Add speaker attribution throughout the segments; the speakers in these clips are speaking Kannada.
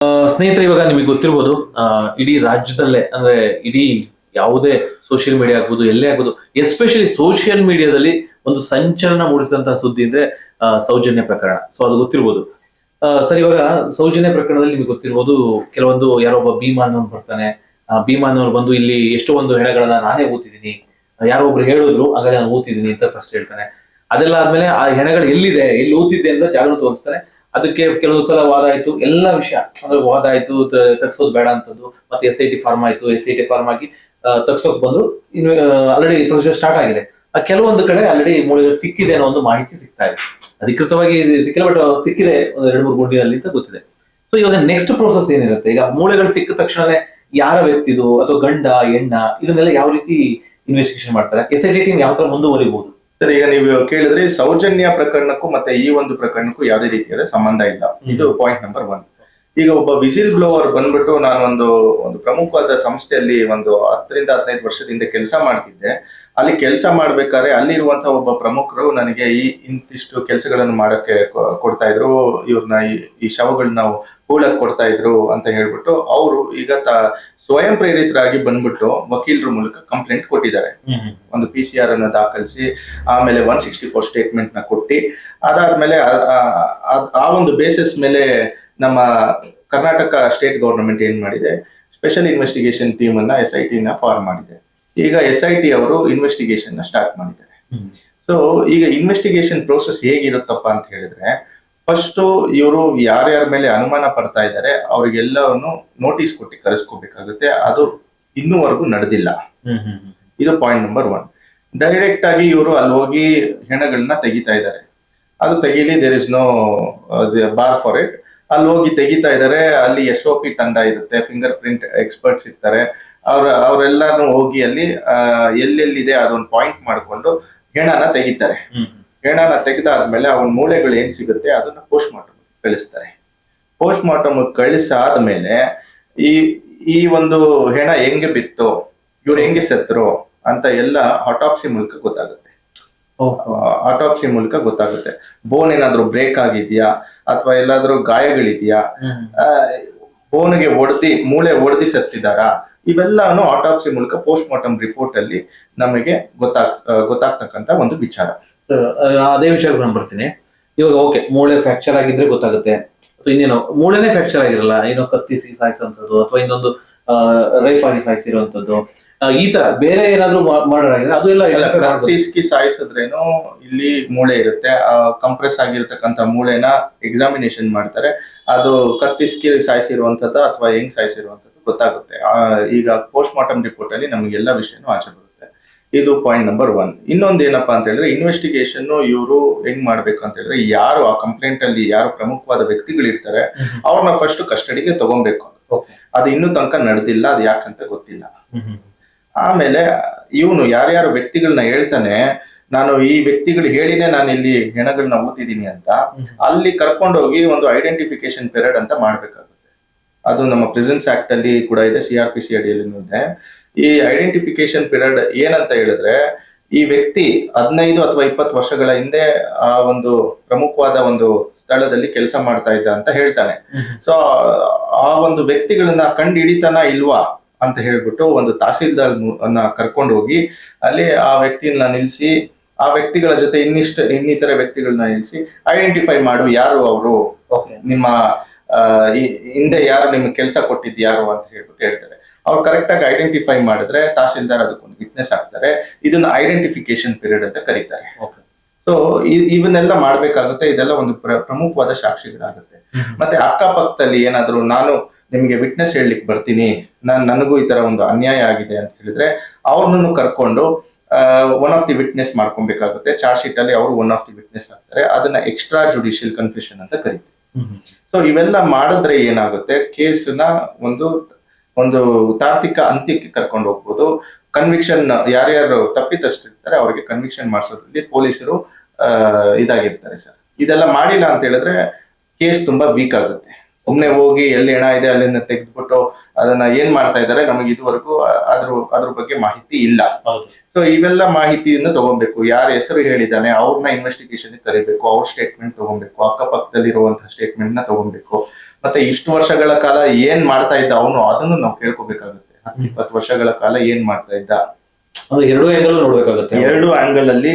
Speaker 1: ಸ್ನೇಹಿತರೆ, ಇವಾಗ ನಿಮಗೆ ಗೊತ್ತಿರ್ಬೋದು, ಇಡೀ ರಾಜ್ಯದಲ್ಲೇ ಅಂದ್ರೆ ಇಡೀ ಯಾವುದೇ ಸೋಷಿಯಲ್ ಮೀಡಿಯಾ ಆಗ್ಬೋದು, ಎಲ್ಲೇ ಆಗ್ಬೋದು, ಎಸ್ಪೆಷಲಿ ಸೋಷಿಯಲ್ ಮೀಡಿಯಾದಲ್ಲಿ ಒಂದು ಸಂಚಲನ ಮೂಡಿಸಿದಂತಹ ಸುದ್ದಿ ಅಂದ್ರೆ ಸೌಜನ್ಯ ಪ್ರಕರಣ. ಸೊ ಅದು ಗೊತ್ತಿರ್ಬೋದು. ಸರ್, ಇವಾಗ ಸೌಜನ್ಯ ಪ್ರಕರಣದಲ್ಲಿ ನಿಮಗೆ ಗೊತ್ತಿರ್ಬೋದು, ಕೆಲವೊಂದು ಯಾರೊಬ್ಬ ಭೀಮಾ ಅನ್ನೋನು ಬರ್ತಾನೆ. ಭೀಮಾ ಅನ್ನೋರು ಬಂದು ಇಲ್ಲಿ ಎಷ್ಟೋ ಒಂದು ಹೆಣಗಳನ್ನ ನಾನೇ ಊತಿದ್ದೀನಿ, ಯಾರೋ ಒಬ್ರು ಹೇಳಿದ್ರು ಹಾಗಾಗಿ ನಾನು ಊತಿದ್ದೀನಿ ಅಂತ ಫಸ್ಟ್ ಹೇಳ್ತಾನೆ. ಅದೆಲ್ಲ ಆದ್ಮೇಲೆ ಆ ಹೆಣಗಳು ಎಲ್ಲಿದೆ, ಎಲ್ಲಿ ಊತಿದ್ದೆ ಅಂತ ಜಾಗ ತೋರಿಸ್ತಾನೆ. ಅದಕ್ಕೆ ಕೆಲವು ಸಲ ವಾದ ಆಯ್ತು, ಎಲ್ಲ ವಿಷಯ ಅಂದ್ರೆ ವಾದ ಆಯ್ತು, ತಗ್ಸೋದು ಬೇಡ ಅಂತದ್ದು. ಮತ್ತೆ SIT ಫಾರ್ಮ್ ಆಯ್ತು, SIT ಫಾರ್ಮ್ ಆಗಿ ತಗ್ಸೋಕ್ ಬಂದ್ರು. ಇನ್ನು ಆಲ್ರೆಡಿ ಪ್ರೊಸೀಜರ್ ಸ್ಟಾರ್ಟ್ ಆಗಿದೆ. ಕೆಲವೊಂದು ಕಡೆ ಆಲ್ರೆಡಿ ಮೂಳೆಗಳು ಸಿಕ್ಕಿದೆ ಅನ್ನೋ ಒಂದು ಮಾಹಿತಿ ಸಿಗ್ತಾ ಇದೆ. ಅಧಿಕೃತವಾಗಿ ಸಿಕ್ಕಿಲ್ಲ, ಬಟ್ ಸಿಕ್ಕಿದೆ ಒಂದು 2-3 ಗುಂಡಿನಲ್ಲಿ ಅಂತ ಗೊತ್ತಿದೆ. ಸೊ ಇವಾಗ ನೆಕ್ಸ್ಟ್ ಪ್ರೋಸೆಸ್ ಏನಿರುತ್ತೆ, ಈಗ ಮೂಳೆಗಳು ಸಿಕ್ಕ ತಕ್ಷಣನೇ ಯಾರ ವ್ಯಕ್ತಿದು ಅಥವಾ ಗಂಡ ಹೆಣ್ಣ ಇದನ್ನೆಲ್ಲ ಯಾವ ರೀತಿ ಇನ್ವೆಸ್ಟಿಗೇಷನ್ ಮಾಡ್ತಾರೆ, SIT ಟೀಮ್ ಯಾವ ತರ ಮುಂದುವರಿಬಹುದು?
Speaker 2: ಸರ್, ಈಗ ನೀವು ಕೇಳಿದ್ರೆ ಸೌಜನ್ಯ ಪ್ರಕರಣಕ್ಕೂ ಮತ್ತೆ ಈ ಒಂದು ಪ್ರಕರಣಕ್ಕೂ ಯಾವುದೇ ರೀತಿಯಾದ ಸಂಬಂಧ ಇಲ್ಲ. ಇದು ಪಾಯಿಂಟ್ ನಂಬರ್ 1. ಈಗ ಒಬ್ಬ ವಿಸಿಲ್ ಬ್ಲೋವರ್ ಬಂದ್ಬಿಟ್ಟು ನಾನು ಒಂದು ಪ್ರಮುಖವಾದ ಸಂಸ್ಥೆಯಲ್ಲಿ ಒಂದು 10ರಿಂದ 15 ವರ್ಷದಿಂದ ಕೆಲಸ ಮಾಡ್ತಿದ್ದೆ. ಅಲ್ಲಿ ಕೆಲಸ ಮಾಡ್ಬೇಕಾದ್ರೆ ಅಲ್ಲಿರುವಂತಹ ಒಬ್ಬ ಪ್ರಮುಖರು ನನಗೆ ಇಂತಿಷ್ಟು ಕೆಲಸಗಳನ್ನು ಮಾಡಕ್ಕೆ ಕೊಡ್ತಾ ಇದ್ರು, ಇವ್ರನ್ನ ಈ ಶವಗಳನ್ನ ನಾವು ಹೂಳಕ್ ಕೊಡ್ತಾ ಇದ್ರು ಅಂತ ಹೇಳ್ಬಿಟ್ಟು ಅವರು ಈಗ ಸ್ವಯಂ ಪ್ರೇರಿತರಾಗಿ ಬಂದ್ಬಿಟ್ಟು ವಕೀಲರ ಮೂಲಕ ಕಂಪ್ಲೇಂಟ್ ಕೊಟ್ಟಿದ್ದಾರೆ. ಒಂದು PCR ಅನ್ನು ದಾಖಲಿಸಿ ಆಮೇಲೆ 164 ಸ್ಟೇಟ್ಮೆಂಟ್ ನ ಕೊಟ್ಟಿ, ಅದಾದ್ಮೇಲೆ ಆ ಒಂದು ಬೇಸಿಸ್ ಮೇಲೆ ನಮ್ಮ ಕರ್ನಾಟಕ ಸ್ಟೇಟ್ ಗವರ್ನಮೆಂಟ್ ಏನ್ ಮಾಡಿದೆ, ಸ್ಪೆಷಲ್ ಇನ್ವೆಸ್ಟಿಗೇಷನ್ ಟೀಮ್ ಅನ್ನ SIT ನ ಫಾರ್ಮ್ ಮಾಡಿದೆ. ಈಗ SIT ಅವರು ಇನ್ವೆಸ್ಟಿಗೇಷನ್ ನ ಸ್ಟಾರ್ಟ್ ಮಾಡಿದ್ದಾರೆ. ಸೊ ಈಗ ಇನ್ವೆಸ್ಟಿಗೇಷನ್ ಪ್ರೋಸೆಸ್ ಹೇಗಿರುತ್ತಪ್ಪ ಅಂತ ಹೇಳಿದ್ರೆ, ಫಸ್ಟ್ ಇವರು ಯಾರ್ಯಾರ ಮೇಲೆ ಅನುಮಾನ ಪಡ್ತಾ ಇದ್ದಾರೆ ಅವ್ರಿಗೆಲ್ಲವನ್ನು ನೋಟಿಸ್ ಕೊಟ್ಟು ಕರೆಸ್ಕೋಬೇಕಾಗುತ್ತೆ. ಅದು ಇನ್ನೂವರೆಗೂ ನಡೆದಿಲ್ಲ. ಇದು ಪಾಯಿಂಟ್ ನಂಬರ್ 1. ಡೈರೆಕ್ಟ್ ಆಗಿ ಇವರು ಅಲ್ಲಿ ಹೋಗಿ ಹೆಣಗಳನ್ನ ತೆಗಿತಾ ಇದ್ದಾರೆ. ಅದು ತೆಗೀಲಿ, there is no bar for it. ಅಲ್ಲಿ ಹೋಗಿ ತೆಗಿತಾ ಇದ್ದಾರೆ. ಅಲ್ಲಿ SOP ತಂಡ ಇರುತ್ತೆ, ಫಿಂಗರ್ ಪ್ರಿಂಟ್ ಎಕ್ಸ್ಪರ್ಟ್ಸ್ ಇರ್ತಾರೆ. ಅವರೆಲ್ಲಾನು ಹೋಗಿ ಅಲ್ಲಿ ಎಲ್ಲೆಲ್ಲಿದೆ ಅದೊಂದು ಪಾಯಿಂಟ್ ಮಾಡ್ಕೊಂಡು ಹೆಣನ ತೆಗಿತಾರೆ. ಹೆಣನ ತೆಗೆದಾದ್ಮೇಲೆ ಅವನ ಮೂಳೆಗಳು ಏನ್ ಸಿಗುತ್ತೆ ಅದನ್ನ ಪೋಸ್ಟ್ ಮಾರ್ಟಮ್ ಕಳಿಸ್ತಾರೆ. ಪೋಸ್ಟ್ ಮಾರ್ಟಮ್ ಕಳಿಸಾದ್ಮೇಲೆ ಈ ಒಂದು ಹೆಣ ಹೆಂಗೆ ಬಿತ್ತು, ಇವ್ರು ಹೆಂಗೆ ಸತ್ರು ಅಂತ ಎಲ್ಲ ಆಟೋಪ್ಸಿ ಮೂಲಕ ಗೊತ್ತಾಗುತ್ತೆ. ಆಟೋಪ್ಸಿ ಮೂಲಕ ಗೊತ್ತಾಗುತ್ತೆ. ಬೋನ್ ಏನಾದ್ರು ಬ್ರೇಕ್ ಆಗಿದ್ಯಾ ಅಥವಾ ಎಲ್ಲಾದ್ರೂ ಗಾಯಗಳಿದ್ಯಾ, ಬೋನ್ಗೆ ಮೂಳೆ ಒಡೆದಿ ಸತ್ತಿದಾರಾ, ಇವೆಲ್ಲಾನು ಆಟೋಪ್ಸಿ ಮೂಲಕ ಪೋಸ್ಟ್ ಮಾರ್ಟಮ್ ರಿಪೋರ್ಟ್ ಅಲ್ಲಿ ನಮಗೆ ಗೊತ್ತಾಗ್ತಕ್ಕಂತ ಒಂದು ವಿಚಾರ.
Speaker 1: ಸರ್, ಅದೇ ವಿಷಯಕ್ಕೆ ನಾನು ಬರ್ತೀನಿ. ಇವಾಗ ಓಕೆ, ಮೂಳೆ ಫ್ರಾಕ್ಚರ್ ಆಗಿದ್ರೆ ಗೊತ್ತಾಗುತ್ತೆ, ಅಥವಾ ಇನ್ನೇನೋ ಮೂಳೆನೇ ಫ್ರಾಕ್ಚರ್ ಆಗಿರಲ್ಲ, ಏನೋ ಕತ್ತಿಸಿ ಸಾಯಿಸುವಂಥದ್ದು ಅಥವಾ ಇನ್ನೊಂದು ರೈಪ್ ಆಗಿ ಸಾಯಿಸಿರುವಂತದ್ದು, ಈ ತರ ಬೇರೆ ಏನಾದ್ರು ಮರ್ಡರ್ ಆಗಿದ್ರೆ ಅದು ಎಲ್ಲ
Speaker 2: ಕತ್ತಿಸ್ಕಿ ಸಾಯಿಸಿದ್ರೇನು ಇಲ್ಲಿ ಮೂಳೆ ಇರುತ್ತೆ. ಕಂಪ್ರೆಸ್ ಆಗಿರ್ತಕ್ಕಂಥ ಮೂಳೆನ ಎಕ್ಸಾಮಿನೇಷನ್ ಮಾಡ್ತಾರೆ. ಅದು ಕತ್ತಿಸ್ಕಿ ಸಾಯಿಸಿರುವಂತದ್ದು ಅಥವಾ ಹೆಂಗ್ ಸಾಯಿಸಿರುವಂತದ್ದು ಗೊತ್ತಾಗುತ್ತೆ. ಈಗ ಪೋಸ್ಟ್ ಮಾರ್ಟಮ್ ರಿಪೋರ್ಟ್ ಅಲ್ಲಿ ನಮಗೆಲ್ಲ ವಿಷಯನೂ ಆಚೆ ಬರುತ್ತೆ. ಇದು ಪಾಯಿಂಟ್ ನಂಬರ್ 1. ಇನ್ನೊಂದು ಏನಪ್ಪಾ ಅಂತ ಹೇಳಿದ್ರೆ, ಇನ್ವೆಸ್ಟಿಗೇಷನ್ ಇವರು ಹೆಂಗ್ ಮಾಡ್ಬೇಕು ಅಂತ ಹೇಳಿದ್ರೆ, ಯಾರು ಆ ಕಂಪ್ಲೇಂಟ್ ಅಲ್ಲಿ ಯಾರು ಪ್ರಮುಖವಾದ ವ್ಯಕ್ತಿಗಳಿರ್ತಾರೆ ಅವ್ರನ್ನ ಫಸ್ಟ್ ಕಸ್ಟಡಿಗೆ ತಗೊಬೇಕು. ಅದು ಇನ್ನೂ ತನಕ ನಡೆದಿಲ್ಲ, ಅದು ಯಾಕಂತ ಗೊತ್ತಿಲ್ಲ. ಆಮೇಲೆ ಇವನು ಯಾರ್ಯಾರು ವ್ಯಕ್ತಿಗಳನ್ನ ಹೇಳ್ತಾನೆ, ನಾನು ಈ ವ್ಯಕ್ತಿಗಳು ಹೇಳಿನೇ ನಾನು ಇಲ್ಲಿ ಹೆಣಗಳನ್ನ ಊತಿದ್ದೀನಿ ಅಂತ, ಅಲ್ಲಿ ಕರ್ಕೊಂಡೋಗಿ ಒಂದು ಐಡೆಂಟಿಫಿಕೇಶನ್ ಪೀರಿಯಡ್ ಅಂತ ಮಾಡ್ಬೇಕಾಗುತ್ತೆ. ಅದು ನಮ್ಮ ಪ್ರಿಸನ್ಸ್ ಆಕ್ಟ್ ಅಲ್ಲಿ ಕೂಡ ಇದೆ, CRPC ಅಡಿಯಲ್ಲಿ ಇದೆ. ಈ ಐಡೆಂಟಿಫಿಕೇಶನ್ ಪೀರಿಯಡ್ ಏನಂತ ಹೇಳಿದ್ರೆ, ಈ ವ್ಯಕ್ತಿ 15 ಅಥವಾ 20 ವರ್ಷಗಳ ಹಿಂದೆ ಆ ಒಂದು ಪ್ರಮುಖವಾದ ಒಂದು ಸ್ಥಳದಲ್ಲಿ ಕೆಲಸ ಮಾಡ್ತಾ ಇದ್ದ ಅಂತ ಹೇಳ್ತಾನೆ. ಸೊ ಆ ಒಂದು ವ್ಯಕ್ತಿಗಳನ್ನ ಕಂಡು ಹಿಡಿತಾನ ಇಲ್ವಾ ಅಂತ ಹೇಳ್ಬಿಟ್ಟು ಒಂದು ತಹಸೀಲ್ದಾರ್ ಕರ್ಕೊಂಡು ಹೋಗಿ ಅಲ್ಲಿ ಆ ವ್ಯಕ್ತಿಯನ್ನ ನಿಲ್ಸಿ, ಆ ವ್ಯಕ್ತಿಗಳ ಜೊತೆ ಇನ್ನಿತರ ವ್ಯಕ್ತಿಗಳನ್ನ ನಿಲ್ಸಿ ಐಡೆಂಟಿಫೈ ಮಾಡು, ಯಾರು ಅವರು, ನಿಮ್ಮ ಹಿಂದೆ ಯಾರು ನಿಮ್ಗೆ ಕೆಲಸ ಕೊಟ್ಟಿದ್ ಯಾರು ಅಂತ ಹೇಳ್ಬಿಟ್ಟು ಹೇಳ್ತಾರೆ. ಅವ್ರು ಕರೆಕ್ಟ್ ಆಗಿ ಐಡೆಂಟಿಫೈ ಮಾಡಿದ್ರೆ ತಹಸೀಲ್ದಾರ್ ಅದಕ್ಕೊಂದು ವಿಟ್ನೆಸ್ ಆಗ್ತಾರೆ. ಇದನ್ನ ಐಡೆಂಟಿಫಿಕೇಶನ್ ಪೀರಿಯಡ್ ಅಂತ ಕರೀತಾರೆ. ಸೊ ಇವನ್ನೆಲ್ಲ ಮಾಡ್ಬೇಕಾಗುತ್ತೆ. ಇದೆಲ್ಲ ಒಂದು ಪ್ರಮುಖವಾದ ಸಾಕ್ಷಿಗಳಾಗುತ್ತೆ. ಮತ್ತೆ ಅಕ್ಕಪಕ್ಕದಲ್ಲಿ ಏನಾದ್ರು ನಾನು ನಿಮಗೆ ವಿಟ್ನೆಸ್ ಹೇಳಲಿಕ್ಕೆ ಬರ್ತೀನಿ, ನನಗೂ ಈ ತರ ಒಂದು ಅನ್ಯಾಯ ಆಗಿದೆ ಅಂತ ಹೇಳಿದ್ರೆ ಅವ್ರನ್ನು ಕರ್ಕೊಂಡು ಒನ್ ಆಫ್ ದಿ ವಿಟ್ನೆಸ್ ಮಾಡ್ಕೊಬೇಕಾಗುತ್ತೆ. ಚಾರ್ಜ್ ಶೀಟ್ ಅಲ್ಲಿ ಅವರು ಒನ್ ಆಫ್ ದಿ ವಿಟ್ನೆಸ್ ಆಗ್ತಾರೆ. ಅದನ್ನ ಎಕ್ಸ್ಟ್ರಾ ಜುಡಿಷಿಯಲ್ ಕನ್ಫೆಷನ್ ಅಂತ ಕರೀತೀವಿ. ಸೊ ಇವೆಲ್ಲ ಮಾಡಿದ್ರೆ ಏನಾಗುತ್ತೆ, ಕೇಸ್ನ ಒಂದು ತಾರ್ಕಿಕ ಅಂತ್ಯಕ್ಕೆ ಕರ್ಕೊಂಡು ಹೋಗ್ಬೋದು. ಕನ್ವಿಕ್ಷನ್ ಯಾರ್ಯಾರು ತಪ್ಪಿತಸ್ಥರಿರ್ತಾರೆ ಅವ್ರಿಗೆ ಕನ್ವಿಕ್ಷನ್ ಮಾಡಿಸೋದ್ರಲ್ಲಿ ಪೊಲೀಸರು ಇದಾಗಿರ್ತಾರೆ. ಸರ್, ಇದೆಲ್ಲ ಮಾಡಿಲ್ಲ ಅಂತ ಹೇಳಿದ್ರೆ ಕೇಸ್ ತುಂಬಾ ವೀಕ್ ಆಗುತ್ತೆ. ಸುಮ್ನೆ ಹೋಗಿ ಎಲ್ಲಿ ಹೆಣ ಇದೆ ಅಲ್ಲಿಂದ ತೆಗೆದ್ಬಿಟ್ಟು ಅದನ್ನ ಏನ್ ಮಾಡ್ತಾ ಇದ್ದಾರೆ ನಮಗೆ ಇದುವರೆಗೂ ಅದ್ರ ಬಗ್ಗೆ ಮಾಹಿತಿ ಇಲ್ಲ. ಸೊ ಇವೆಲ್ಲ ಮಾಹಿತಿಯಿಂದ ತಗೊಬೇಕು. ಯಾರ ಹೆಸರು ಹೇಳಿದಾನೆ ಅವ್ರನ್ನ ಇನ್ವೆಸ್ಟಿಗೇಷನ್ ಕರಿಬೇಕು, ಅವ್ರ ಸ್ಟೇಟ್ಮೆಂಟ್ ತಗೊಬೇಕು, ಅಕ್ಕಪಕ್ಕದಲ್ಲಿರುವಂತಹ ಸ್ಟೇಟ್ಮೆಂಟ್ ನ ತಗೊಬೇಕು. ಮತ್ತೆ ಇಷ್ಟು ವರ್ಷಗಳ ಕಾಲ ಏನ್ ಮಾಡ್ತಾ ಇದ್ದ ಅವನು, ಅದನ್ನು ನಾವು ಕೇಳ್ಕೊಬೇಕಾಗುತ್ತೆ. 10-20 ವರ್ಷಗಳ ಕಾಲ ಏನ್ ಮಾಡ್ತಾ ಇದ್ದ,
Speaker 1: ಅಂದ್ರೆ ಎರಡು ಆಂಗಲ್ ನೋಡ್ಬೇಕಾಗುತ್ತೆ.
Speaker 2: ಎರಡು ಆಂಗಲ್ ಅಲ್ಲಿ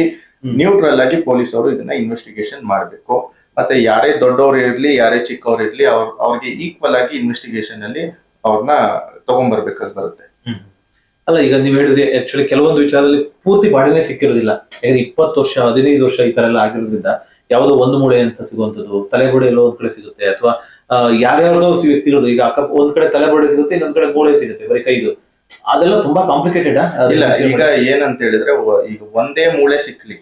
Speaker 2: ನ್ಯೂಟ್ರಲ್ ಆಗಿ ಪೊಲೀಸ್ ಅವರು ಇದನ್ನ ಇನ್ವೆಸ್ಟಿಗೇಷನ್ ಮಾಡ್ಬೇಕು. ಮತ್ತೆ ಯಾರೇ ದೊಡ್ಡವ್ರು ಇರ್ಲಿ, ಯಾರೇ ಚಿಕ್ಕವ್ರು ಇರ್ಲಿ, ಅವ್ರಿಗೆ ಈಕ್ವಲ್ ಆಗಿ ಇನ್ವೆಸ್ಟಿಗೇಷನ್ ಅಲ್ಲಿ ಅವ್ರನ್ನ ತಗೊಂಡ್ಬರ್ಬೇಕಾಗಿ ಬರುತ್ತೆ.
Speaker 1: ಅಲ್ಲ, ಈಗ ನೀವು ಹೇಳಿದ್ರಿ ಆಕ್ಚುಲಿ ಕೆಲವೊಂದು ವಿಚಾರದಲ್ಲಿ ಪೂರ್ತಿ ಬಾಡಿನೇ ಸಿಕ್ಕಿರೋದಿಲ್ಲ. ಯಾಕಂದ್ರೆ 20 ವರ್ಷ 15 ವರ್ಷ ಈ ತರ ಎಲ್ಲ ಆಗಿರೋದ್ರಿಂದ ಯಾವುದೋ ಒಂದು ಮೂಳೆ ಅಂತ ಸಿಗುವಂತದ್ದು, ತಲೆಗೋಡೆ ಎಲ್ಲೋ ಒಂದ್ ಕಡೆ ಸಿಗುತ್ತೆ, ಅಥವಾ ಯಾರ್ಯಾರ್ದೋ ವ್ಯಕ್ತಿಗಳು ಈಗ ಒಂದ್ ಕಡೆ ತಲೆಗೋಡೆ ಸಿಗುತ್ತೆ, ಇನ್ನೊಂದ್ ಕಡೆ ಮೂಳೆ ಸಿಗುತ್ತೆ, ಬರೀ ಕೈದು. ಅದೆಲ್ಲ ತುಂಬಾ ಕಾಂಪ್ಲಿಕೇಟೆಡ್.
Speaker 2: ಇಲ್ಲ, ಈಗ ಏನಂತ ಹೇಳಿದ್ರೆ ಈಗ ಒಂದೇ ಮೂಳೆ ಸಿಕ್ಲಿ,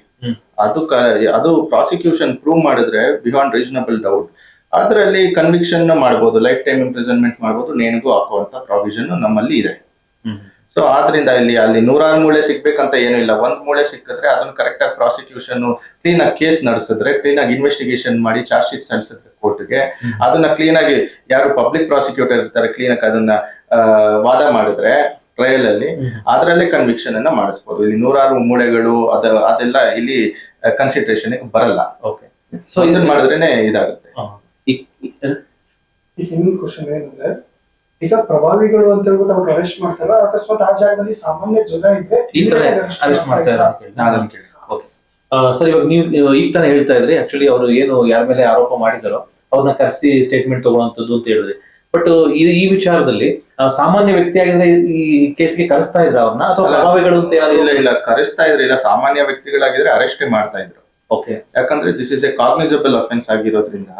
Speaker 2: ಅದು ಪ್ರಾಸಿಕ್ಯೂಷನ್ ಪ್ರೂವ್ ಮಾಡಿದ್ರೆ ಬಿಯಾಂಡ್ ರೀಸನಬಲ್ ಡೌಟ್ ಅದರಲ್ಲಿ ಕನ್ವಿಕ್ಷನ್ ಮಾಡಬಹುದು, ಲೈಫ್ ಟೈಮ್ ಇಂಪ್ರಿಸನ್ಮೆಂಟ್ ಮಾಡಬಹುದು, ನೇಣಿಗೂ ಹಾಕುವಂತ ಪ್ರಾವಿಷನ್ ನಮ್ಮಲ್ಲಿ ಇದೆ. ಸೊ ಆದ್ರಿಂದ ಅಲ್ಲಿ 106 ಮೂಳೆ ಸಿಗ್ಬೇಕಂತ ಏನೂ ಇಲ್ಲ. ಒಂದ್ ಮೂಳೆ ಸಿಕ್ಕಿದ್ರೆ ಅದನ್ನ ಕರೆಕ್ಟ್ ಆಗಿ ಪ್ರಾಸಿಕ್ಯೂಷನ್ ಕ್ಲೀನ್ ಆಗಿ ಕೇಸ್ ನಡೆಸಿದ್ರೆ, ಕ್ಲೀನ್ ಆಗಿ ಇನ್ವೆಸ್ಟಿಗೇಷನ್ ಮಾಡಿ ಚಾರ್ಜ್ ಶೀಟ್ ಸಲ್ಲಿಸಿದ್ರೆ ಕೋರ್ಟ್ಗೆ, ಅದನ್ನ ಕ್ಲೀನ್ ಆಗಿ ಯಾರು ಪಬ್ಲಿಕ್ ಪ್ರಾಸಿಕ್ಯೂಟರ್ ಇರ್ತಾರೆ ಕ್ಲೀನ್ ಆಗಿ ಅದನ್ನ ವಾದ ಮಾಡಿದ್ರೆ ಟ್ರಯಲ್ ಅಲ್ಲಿ, ಅದರಲ್ಲೇ ಕನ್ವಿಕ್ಷನ್ ಅನ್ನ ಮಾಡಿಸ್ಬೋದು. ಇಲ್ಲಿ 106 ಮೂಳೆಗಳು ಅದೆಲ್ಲ ಇಲ್ಲಿ ಕನ್ಸಿಡರೇಷನ್ ಬರಲ್ಲ.
Speaker 1: ಓಕೆ,
Speaker 2: ಸೊ ಇದನ್ನ ಮಾಡಿದ್ರೇನೆ ಇದಾಗುತ್ತೆ.
Speaker 3: ಈಗ ಇನ್ನೊಂದು ಕ್ವಶನ್ ಏನಂದ್ರೆ, ಈಗ ಪ್ರಭಾವಿಗಳು ಅಂತ ಹೇಳ್ಬಿಟ್ಟು ಅವ್ರು ಅರೆಸ್ಟ್ ಮಾಡ್ತಾರ, ಅಕಸ್ಮಾತ್ ಆ ಜಾಗದಲ್ಲಿ ಸಾಮಾನ್ಯ ಜನ ಇದ್ರೆ
Speaker 1: ಈ ತರ ಅರೆಸ್ಟ್ ಮಾಡ್ತಾರೆ. ಸರ್, ಇವಾಗ ನೀವು ಈಗ ತಾನೇ ಹೇಳ್ತಾ ಇದ್ರಿ, ಆಕ್ಚುಲಿ ಅವರು ಏನು ಯಾರ ಮೇಲೆ ಆರೋಪ ಮಾಡಿದಾರೋ ಅವ್ರನ್ನ ಕರೆಸಿ ಸ್ಟೇಟ್ಮೆಂಟ್ ತಗೊಳ್ಳೋಂಥದ್ದು ಅಂತ ಹೇಳಿದ್ರಿ. ಬಟ್ ಈ ವಿಚಾರದಲ್ಲಿ ಸಾಮಾನ್ಯ ವ್ಯಕ್ತಿ ಆಗಿದ್ರೆ ಈ ಕೇಸ್ಗೆ ಕರೆಸ್ತಾ ಇದ್ರ ಅವ್ರನ್ನ, ಅಥವಾ ಪ್ರಭಾವಿಗಳು ಅಂತ
Speaker 2: ಇಲ್ಲ ಕರೆಸ್ತಾ ಇದ್ರಿಲ್ಲ, ಸಾಮಾನ್ಯ ವ್ಯಕ್ತಿಗಳಾಗಿದ್ರೆ ಅರೆಸ್ಟ್ ಮಾಡ್ತಾ ಇದ್ರು.
Speaker 1: ಓಕೆ,
Speaker 2: ಯಾಕಂದ್ರೆ this is A cognisable offence ಆಗಿರೋದ್ರಿಂದ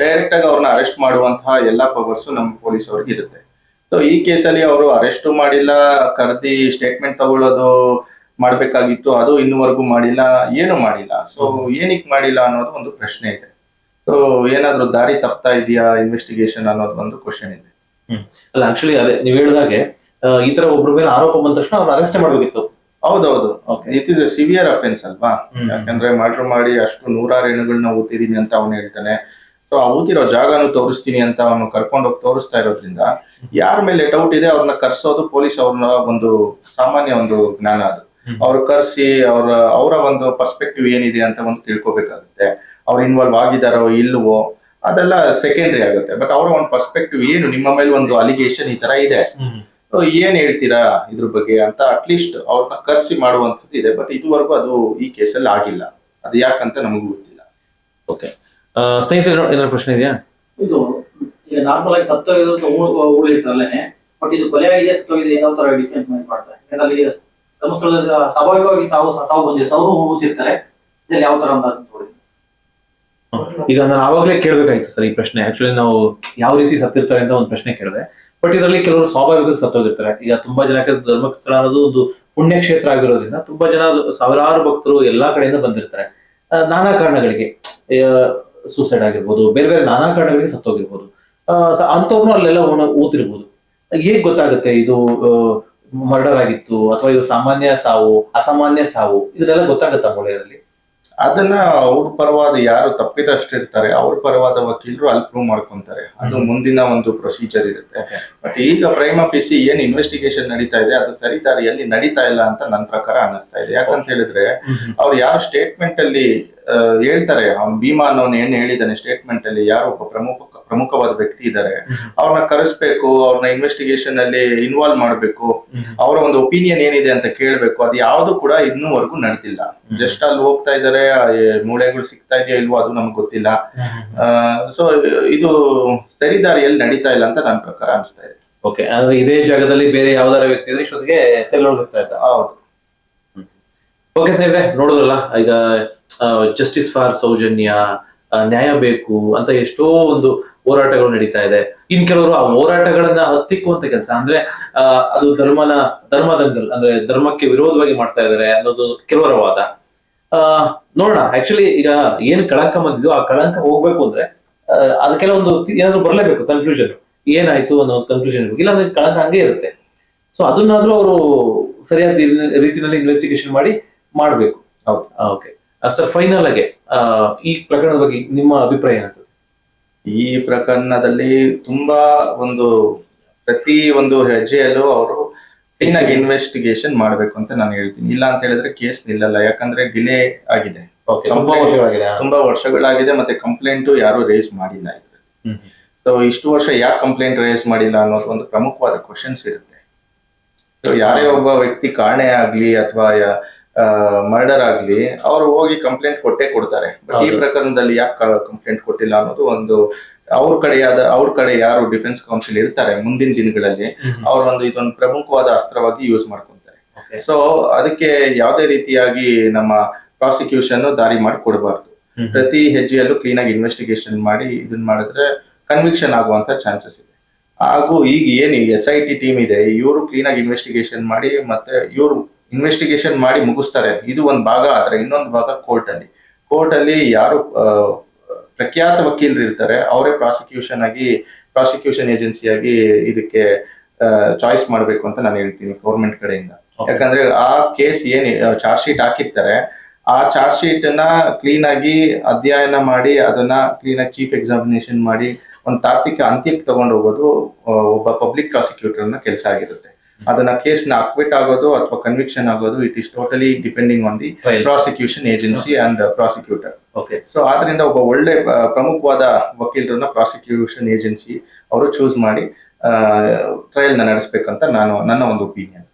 Speaker 2: ಡೈರೆಕ್ಟ್ ಆಗಿ ಅವ್ರನ್ನ ಅರೆಸ್ಟ್ ಮಾಡುವಂತಹ ಎಲ್ಲಾ ಪವರ್ಸ್ ನಮ್ಮ ಪೊಲೀಸ್ ಅವ್ರಿಗೆ ಇರುತ್ತೆ. ಸೊ ಈ ಕೇಸಲ್ಲಿ ಅವರು ಅರೆಸ್ಟ್ ಮಾಡಿಲ್ಲ, ಕರೆದಿ ಸ್ಟೇಟ್ಮೆಂಟ್ ತಗೊಳ್ಳೋದು ಮಾಡ್ಬೇಕಾಗಿತ್ತು, ಅದು ಇನ್ನುವರೆಗೂ ಮಾಡಿಲ್ಲ, ಏನು ಮಾಡಿಲ್ಲ. ಸೊ ಏನಕ್ಕೆ ಮಾಡಿಲ್ಲ ಅನ್ನೋದು ಒಂದು ಪ್ರಶ್ನೆ ಇದೆ. ಸೊ ಏನಾದ್ರೂ ದಾರಿ ತಪ್ತಾ ಇದೆಯಾ ಇನ್ವೆಸ್ಟಿಗೇಷನ್ ಅನ್ನೋದು ಒಂದು ಕ್ವಶನ್ ಇದೆ.
Speaker 1: ಅಲ್ಲ, ಆಕ್ಚುಲಿ ಅದೇ ನೀವು ಹೇಳಿದಾಗೆ ಈ ತರ ಒಬ್ರ ಮೇಲೆ ಆರೋಪ ಬಂದ ತಕ್ಷಣ ಅವ್ರು ಅರೆಸ್ಟ್ ಮಾಡ್ಬೇಕಿತ್ತು.
Speaker 2: ಹೌದೌದು, it is A severe offence ಅಲ್ವಾ. ಯಾಕಂದ್ರೆ ಮರ್ಡರ್ ಮಾಡಿ ಅಷ್ಟು 106 ಹೆಣ್ಣುಗಳನ್ನ ಊತಿದೀನಿ ಅಂತ ಅವನು ಹೇಳ್ತಾನೆ. ಸೊ ಆ ಊತಿರೋ ಜಾಗನು ತೋರಿಸ್ತೀನಿ ಅಂತ ಅವನು ಕರ್ಕೊಂಡೋಗಿ ತೋರಿಸ್ತಾ ಇರೋದ್ರಿಂದ ಯಾರ ಮೇಲೆ ಡೌಟ್ ಇದೆ ಅವ್ರನ್ನ ಕರ್ಸೋದು ಪೊಲೀಸ್ ಅವ್ರನ್ನ ಒಂದು ಸಾಮಾನ್ಯ ಒಂದು ಜ್ಞಾನ ಅದು. ಅವ್ರು ಕರ್ಸಿ ಅವರ ಒಂದು ಪರ್ಸ್ಪೆಕ್ಟಿವ್ ಏನಿದೆ ಅಂತ ಒಂದು ತಿಳ್ಕೊಬೇಕಾಗುತ್ತೆ. ಅವ್ರು ಇನ್ವಾಲ್ವ್ ಆಗಿದಾರೋ ಇಲ್ವೋ ಅದೆಲ್ಲ ಸೆಕೆಂಡ್ರಿ ಆಗುತ್ತೆ. ಬಟ್ ಅವರ ಒಂದು ಪರ್ಸ್ಪೆಕ್ಟಿವ್ ಏನು, ನಿಮ್ಮ ಮೇಲೆ ಒಂದು ಅಲಿಗೇಷನ್ ಈ ತರ ಇದೆ, ಏನ್ ಹೇಳ್ತೀರಾ ಇದ್ರ ಬಗ್ಗೆ ಅಂತ ಅಟ್ಲೀಸ್ಟ್ ಅವ್ರನ್ನ ಕರ್ಸಿ ಮಾಡುವಂಥದ್ದು ಇದೆ. ಬಟ್ ಇದುವರೆಗೂ ಅದು ಈ ಕೇಸಲ್ಲಿ ಆಗಿಲ್ಲ. ಅದು ಯಾಕಂತ ನಮಗೂ ಗೊತ್ತಿಲ್ಲ.
Speaker 1: ಓಕೆ, ಸ್ನೇಹಿತರೆ ಏನಾದ್ರು ಪ್ರಶ್ನೆ ಇದೆಯಾ?
Speaker 4: ಇದು ಈಗ ನಾರ್ಮಲ್ ಆಗಿ ಸತ್ತೋಗಿರೋದು ಉಳಿದಿರ್ತಲ್ಲೇ, ಬಟ್ ಇದು ಕೊಲೆ ಆಗಿದೆ ಸತ್ತೋಗಿದೆ ಯಾವ ತರ ಡಿಫೆನ್ಸ್ ಮಾಡ್ತಾರೆ? ಯಾಕಂದ್ರೆ ಅಲ್ಲಿ ಧರ್ಮಸ್ಥಳದಲ್ಲಿ ಸ್ವಾಭಾವಿಕವಾಗಿ ಸಾವು ಬಂದಿರುತ್ತೆ, ಅವರು ಹೋಗುತ್ತಿರ್ತಾರೆ, ಇದ್ರಲ್ಲಿ ಯಾವ ತರ ಅಂತ ನೋಡಿ.
Speaker 1: ಈಗ ನಾನು ಆವಾಗಲೇ ಕೇಳ್ಬೇಕಾಯ್ತು ಸರ್ ಈ ಪ್ರಶ್ನೆ. ಆಕ್ಚುಲಿ ನಾವು ಯಾವ ರೀತಿ ಸತ್ತಿರ್ತಾರೆ ಅಂತ ಒಂದು ಪ್ರಶ್ನೆ ಕೇಳಿದೆ. ಬಟ್ ಇದರಲ್ಲಿ ಕೆಲವರು ಸ್ವಾಭಾವಿಕವಾಗಿ ಸತ್ತೋಗಿರ್ತಾರೆ. ಈಗ ತುಂಬಾ ಜನಕ್ಕೆ ಧರ್ಮಸ್ಥಳ ಅನ್ನೋದು ಒಂದು ಪುಣ್ಯಕ್ಷೇತ್ರ ಆಗಿರೋದ್ರಿಂದ ತುಂಬಾ ಜನ, ಸಾವಿರಾರು ಭಕ್ತರು ಎಲ್ಲಾ ಕಡೆಯಿಂದ ಬಂದಿರ್ತಾರೆ. ನಾನಾ ಕಾರಣಗಳಿಗೆ ಸೂಸೈಡ್ ಆಗಿರ್ಬೋದು, ಬೇರೆ ಬೇರೆ ನಾನಾ ಕಾರಣಗಳಿಗೆ ಸತ್ತೋಗಿರ್ಬೋದು. ಅಂತವ್ರನ್ನು ಅಲ್ಲೆಲ್ಲ ಊತಿರ್ಬೋದು. ಹೇಗ್ ಗೊತ್ತಾಗುತ್ತೆ ಇದು ಮರ್ಡರ್ ಆಗಿತ್ತು ಅಥವಾ ಇದು ಸಾಮಾನ್ಯ ಸಾವು, ಅಸಾಮಾನ್ಯ ಸಾವು, ಇದನ್ನೆಲ್ಲ ಗೊತ್ತಾಗುತ್ತಾ ಮೂಳೆಯಲ್ಲಿ?
Speaker 2: ಅದನ್ನ ಅವ್ರ ಪರವಾದ ಯಾರು ತಪ್ಪಿದಷ್ಟಿರ್ತಾರೆ ಅವ್ರ ಪರವಾದ ವಕೀಲರು ಅಲ್ಲಿ ಪ್ರೂವ್ ಮಾಡ್ಕೊಂತಾರೆ. ಅದು ಮುಂದಿನ ಒಂದು ಪ್ರೊಸೀಜರ್ ಇರುತ್ತೆ. ಬಟ್ ಈಗ ಪ್ರೈಮಾ ಫೇಸಿ ಏನ್ ಇನ್ವೆಸ್ಟಿಗೇಷನ್ ನಡೀತಾ ಇದೆ ಅದು ಸರಿ ದಾರಿಯಲ್ಲಿ ನಡೀತಾ ಇಲ್ಲ ಅಂತ ನನ್ನ ಪ್ರಕಾರ ಅನಿಸ್ತಾ ಇದೆ. ಯಾಕಂತ ಹೇಳಿದ್ರೆ ಅವ್ರು ಯಾವ ಸ್ಟೇಟ್ಮೆಂಟ್ ಅಲ್ಲಿ ಹೇಳ್ತಾರೆ, ಅವ್ನು ಭೀಮಾ ಅನ್ನೋನು ಏನ್ ಹೇಳಿದಾನೆ ಸ್ಟೇಟ್ಮೆಂಟ್ ಅಲ್ಲಿ, ಯಾರು ಒಬ್ಬ ಪ್ರಮುಖವಾದ ವ್ಯಕ್ತಿ ಇದ್ದಾರೆ, ಅವ್ರನ್ನ ಕರೆಸ್ಬೇಕು, ಅವ್ರನ್ನ ಇನ್ವೆಸ್ಟಿಗೇಷನ್ ಅಲ್ಲಿ ಇನ್ವಾಲ್ವ್ ಮಾಡ್ಬೇಕು, ಅವರ ಒಂದು ಒಪಿನಿಯನ್ ಏನಿದೆ ಅಂತ ಕೇಳ್ಬೇಕು. ಅದು ಯಾವ್ದು ಕೂಡ ಇನ್ನೂವರೆಗೂ ನಡೆದಿಲ್ಲ. ಜಸ್ಟ್ ಅಲ್ಲಿ ಹೋಗ್ತಾ ಇದಾರೆ, ಮೂಳೆಗಳು ಸಿಗ್ತಾ ಇದೆಯಾ ಇಲ್ವೋ ಅದು ನಮ್ಗೆ ಗೊತ್ತಿಲ್ಲ. ಸೊ ಇದು ಸರಿ ದಾರಿಯಲ್ಲಿ ನಡೀತಾ ಇಲ್ಲ ಅಂತ ನನ್ನ ಪ್ರಕಾರ ಅನಿಸ್ತಾ ಇದೆ.
Speaker 1: ಓಕೆ, ಅಂದ್ರೆ ಇದೇ ಜಾಗದಲ್ಲಿ ಬೇರೆ ಯಾವ್ದಾರ ವ್ಯಕ್ತಿ ಇದ್ರೆ ಇಷ್ಟೊತ್ತಿಗೆ ಸೆಲ್ ಹೋಗಿರ್ತಾ ಇದ್ದ.
Speaker 2: ಹೌದು.
Speaker 1: ಓಕೆ ಸ್ನೇಹಿತರೆ, ನೋಡೋದಲ್ಲ ಈಗ ಜಸ್ಟಿಸ್ ಫಾರ್ ಸೌಜನ್ಯ, ನ್ಯಾಯ ಬೇಕು ಅಂತ ಎಷ್ಟೋ ಒಂದು ಹೋರಾಟಗಳು ನಡೀತಾ ಇದೆ. ಇನ್ ಕೆಲವರು ಆ ಹೋರಾಟಗಳನ್ನ ಹತ್ತಿಕ್ಕುವಂತ ಕೆಲಸ, ಅಂದ್ರೆ ಅದು ಧರ್ಮದಂಗಲ್, ಅಂದ್ರೆ ಧರ್ಮಕ್ಕೆ ವಿರೋಧವಾಗಿ ಮಾಡ್ತಾ ಇದ್ದಾರೆ ಅನ್ನೋದು ಕೆಲವರ ವಾದ. ನೋಡೋಣ. ಆಕ್ಚುಲಿ ಈಗ ಏನ್ ಕಳಂಕ ಬಂದಿದ್ದು ಆ ಕಳಂಕ ಹೋಗ್ಬೇಕು ಅಂದ್ರೆ ಅದಕ್ಕೆಲ್ಲ ಒಂದು ಏನಾದ್ರು ಬರ್ಲೇಬೇಕು, ಕನ್ಕ್ಲೂಷನ್ ಏನಾಯ್ತು ಅನ್ನೋ ಕನ್ಕ್ಲೂಷನ್ ಇರ್ಬೇಕು. ಇಲ್ಲ ಅಂದ್ರೆ ಕಳಂಕ ಹಂಗೆ ಇರುತ್ತೆ. ಸೊ ಅದನ್ನಾದ್ರೂ ಅವರು ಸರಿಯಾದ ರೀತಿಯಲ್ಲಿ ಇನ್ವೆಸ್ಟಿಗೇಷನ್ ಮಾಡ್ಬೇಕು.
Speaker 2: ಹೌದು.
Speaker 1: ಓಕೆ ಸರ್, ಫೈನಲ್ ಆಗಿ ಈ ಪ್ರಕರಣದ ಬಗ್ಗೆ ನಿಮ್ಮ ಅಭಿಪ್ರಾಯ ಏನು ಸರ್?
Speaker 2: ಈ ಪ್ರಕರಣದಲ್ಲಿ ತುಂಬಾ ಪ್ರತಿ ಒಂದು ಹೆಜ್ಜೆಯಲ್ಲೂ ಅವರು ಕ್ಲೀನ್ ಆಗಿ ಇನ್ವೆಸ್ಟಿಗೇಷನ್ ಮಾಡ್ಬೇಕು ಅಂತ ನಾನು ಹೇಳ್ತೀನಿ. ಇಲ್ಲ ಅಂತ ಹೇಳಿದ್ರೆ ಕೇಸ್ ನಿಲ್ಲಲ್ಲ. ಯಾಕಂದ್ರೆ ಡಿಲೇ ಆಗಿದೆ, ತುಂಬಾ ವರ್ಷಗಳಾಗಿದೆ, ಮತ್ತೆ ಕಂಪ್ಲೇಂಟ್ ಯಾರು ರೇಸ್ ಮಾಡಿಲ್ಲ ಇದ್ರಲ್ಲಿ. ಸೊ ಇಷ್ಟು ವರ್ಷ ಯಾಕೆ ಕಂಪ್ಲೇಂಟ್ ರೈಸ್ ಮಾಡಿಲ್ಲ ಅನ್ನೋದು ಒಂದು ಪ್ರಮುಖವಾದ ಕ್ವಶನ್ಸ್ ಇರುತ್ತೆ. ಸೊ ಯಾರೇ ಒಬ್ಬ ವ್ಯಕ್ತಿ ಕಾಣೆ ಆಗ್ಲಿ ಅಥವಾ ಮರ್ಡರ್ ಆಗ್ಲಿ ಅವ್ರು ಹೋಗಿ ಕಂಪ್ಲೇಂಟ್ ಕೊಟ್ಟೇ ಕೊಡ್ತಾರೆ. ಬಟ್ ಈ
Speaker 1: ಹೌದು.
Speaker 2: ಪ್ರಕರಣದಲ್ಲಿ ಯಾಕೆ ಕಂಪ್ಲೇಂಟ್ ಕೊಟ್ಟಿಲ್ಲ ಅನ್ನೋದು ಒಂದು ಅವ್ರ ಕಡೆ ಯಾರು ಡಿಫೆನ್ಸ್ ಕೌನ್ಸಿಲ್ ಇರ್ತಾರೆ ಮುಂದಿನ ದಿನಗಳಲ್ಲಿ ಅವ್ರೊಂದು ಇದೊಂದು ಪ್ರಮುಖವಾದ ಅಸ್ತ್ರವಾಗಿ ಯೂಸ್ ಮಾಡ್ಕೊಂತಾರೆ.
Speaker 1: Okay.
Speaker 2: ಸೊ ಅದಕ್ಕೆ ಯಾವುದೇ ರೀತಿಯಾಗಿ ನಮ್ಮ ಪ್ರಾಸಿಕ್ಯೂಷನ್ ದಾರಿ ಮಾಡಿ ಕೊಡಬಾರ್ದು. ಪ್ರತಿ ಹೆಜ್ಜೆಯಲ್ಲೂ ಕ್ಲೀನ್ ಆಗಿ ಇನ್ವೆಸ್ಟಿಗೇಷನ್ ಮಾಡಿ ಇದನ್ನ ಮಾಡಿದ್ರೆ ಕನ್ವಿಕ್ಷನ್ ಆಗುವಂತ ಚಾನ್ಸಸ್ ಇದೆ. ಹಾಗೂ ಈಗ ಏನು SIT ಟೀಮ್ ಇದೆ ಇವರು ಕ್ಲೀನ್ ಆಗಿ ಇನ್ವೆಸ್ಟಿಗೇಷನ್ ಮಾಡಿ ಮತ್ತೆ ಇವರು ಇನ್ವೆಸ್ಟಿಗೇಷನ್ ಮಾಡಿ ಮುಗಿಸ್ತಾರೆ. ಇದು ಒಂದು ಭಾಗ ಆದ್ರೆ ಇನ್ನೊಂದು ಭಾಗ ಕೋರ್ಟ್ ಅಲ್ಲಿ ಯಾರು ಪ್ರಖ್ಯಾತ ವಕೀಲರು ಇರ್ತಾರೆ ಅವರೇ ಪ್ರಾಸಿಕ್ಯೂಷನ್ ಏಜೆನ್ಸಿಯಾಗಿ ಇದಕ್ಕೆ ಚಾಯ್ಸ್ ಮಾಡಬೇಕು ಅಂತ ನಾನು ಹೇಳ್ತೀನಿ ಗೌರ್ಮೆಂಟ್ ಕಡೆಯಿಂದ. ಯಾಕಂದ್ರೆ ಆ ಕೇಸ್ ಏನ್ ಚಾರ್ಜ್ ಶೀಟ್ ಹಾಕಿರ್ತಾರೆ ಆ ಚಾರ್ಜ್ ಶೀಟ್ ಅನ್ನ ಕ್ಲೀನ್ ಆಗಿ ಅಧ್ಯಯನ ಮಾಡಿ ಅದನ್ನ ಕ್ಲೀನ್ ಆಗಿ ಚೀಫ್ ಎಕ್ಸಾಮಿನೇಷನ್ ಮಾಡಿ ಒಂದು ತಾರ್ಕಿಕ ಅಂತ್ಯಕ್ಕೆ ತಗೊಂಡು ಹೋಗೋದು ಒಬ್ಬ ಪಬ್ಲಿಕ್ ಪ್ರಾಸಿಕ್ಯೂಟರ್ ನ ಕೆಲಸ ಆಗಿರುತ್ತೆ. ಅದನ್ನ ಕೇಸ್ ನ ಅಕ್ವಿಟ್ ಆಗೋದು ಅಥವಾ ಕನ್ವಿಕ್ಷನ್ ಆಗೋದು it is totally depending on the prosecution agency and prosecutor.
Speaker 1: Okay.
Speaker 2: So ಆದ್ರಿಂದ ಒಬ್ಬ ಒಳ್ಳೆ ಪ್ರಮುಖವಾದ ವಕೀಲರನ್ನ ಪ್ರಾಸಿಕ್ಯೂಷನ್ ಏಜೆನ್ಸಿ ಅವರು ಚೂಸ್ ಮಾಡಿ ಟ್ರಯಲ್ ನ ನಡೆಸಬೇಕಂತ ನನ್ನ ಒಂದು ಒಪಿನಿಯನ್.